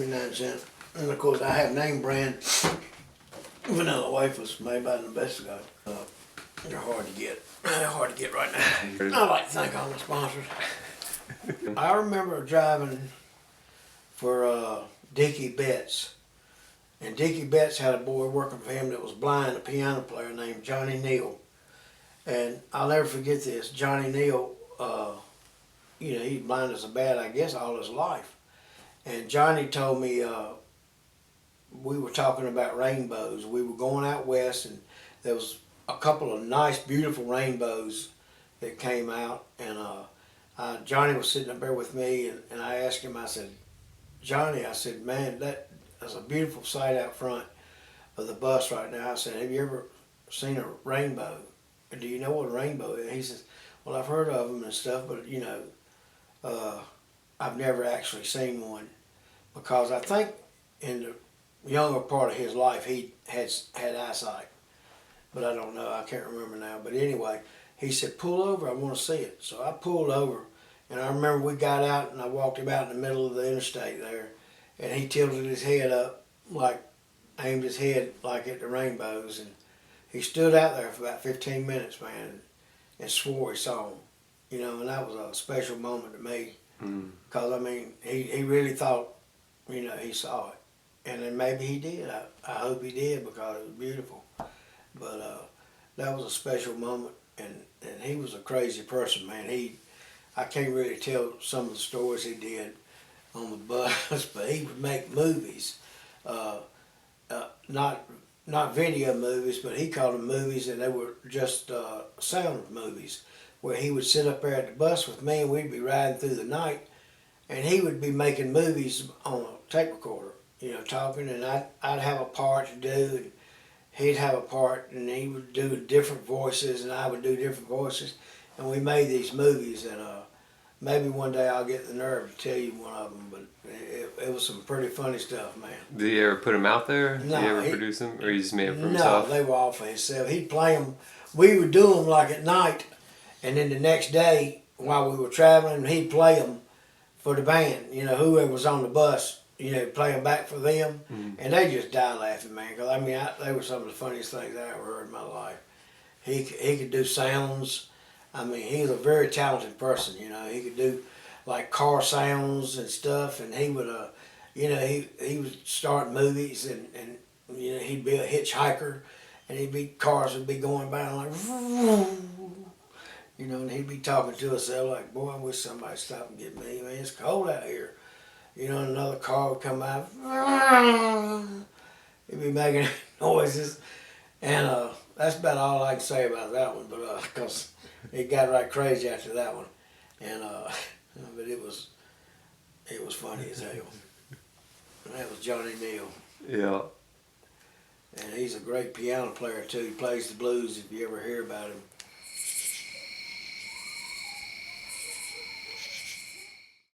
99¢. And of course I have name brand vanilla wafers made by the best of God. They're hard to get. They're hard to get right now. I like to thank all my sponsors. I remember driving for Dickie Betts. And Dickie Betts had a boy working for him that was blind, a piano player named Johnny Neal. And I'll never forget this. Johnny Neal, you know, he's blind as a bat, I guess, all his life. And Johnny told me, we were talking about rainbows. We were going out west, and there was a couple of nice, beautiful rainbows that came out. And Johnny was sitting up there with me, and I asked him, I said, Johnny, I said, man, that's a beautiful sight out front of the bus right now. I said, have you ever seen a rainbow? Do you know what a rainbow is? He says, well, I've heard of them and stuff, but you know, I've never actually seen one, because I think in the younger part of his life he had eyesight, but I don't know, I can't remember now. But anyway, he said, pull over, I want to see it. So I pulled over, and I remember we got out and I walked him out in the middle of the interstate there, and he tilted his head up, like aimed his head like at the rainbows, and he stood out there for about 15 minutes, man, and swore he saw them. You know, and that was a special moment to me, because I mean, he really thought, you know, he saw it. And then maybe he did. I hope he did, because it was beautiful. But that was a special moment, and he was a crazy person, man. I can't really tell some of the stories he did on the bus, but he would make movies, not video movies, but he called them movies, and they were just sound movies, where he would sit up there at the bus with me, and we'd be riding through the night, and he would be making movies on a tape recorder, you know, talking, and I'd have a part to do, and he'd have a part, and he would do different voices, and I would do different voices, and we made these movies. And maybe one day I'll get the nerve to tell you one of them, but it was some pretty funny stuff, man. Did he ever put them out there? Did No, he ever produce them, or he just made them for himself? No, they were all for himself. He'd play them. We would do them like at night, and then the next day while we were traveling, he'd play them for the band. You know, whoever was on the bus, you know, play them back for them, and they just die laughing, man. Because I mean, they were some of the funniest things I ever heard in my life. He could do sounds. I mean, he was a very talented person. You know, he could do like car sounds and stuff, and he would, you know, he would start movies, and you know, he'd be a hitchhiker, and cars would be going by and like, you know, and he'd be talking to us there like, boy, I wish somebody stopped and get me, man, it's cold out here. You know, and another car would come out, he'd be making noises, and that's about all I can say about that one, but because it got right crazy after that one, and but it was funny as hell. And that was Johnny Neal. Yeah. And he's a great piano player too. He plays the blues, if you ever hear about him.